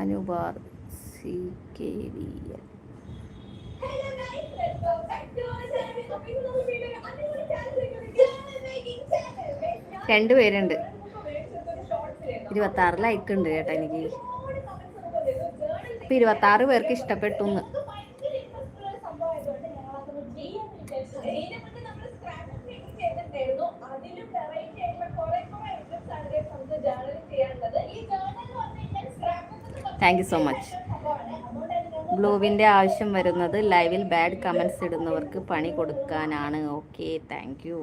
അനുബാർ CKVL. രണ്ടുപേരുണ്ട്. 26 like ഉണ്ട് കേട്ടോ എനിക്ക്. ഇപ്പം 26 പേർക്ക് ഇഷ്ടപ്പെട്ടു എന്ന്. Thank you so much. ബ്ലൂവിൻ്റെ ആവശ്യം വരുന്നത് ലൈവിൽ ബാഡ് കമൻസ് ഇടുന്നവർക്ക് പണി കൊടുക്കാനാണ്. Okay, thank U.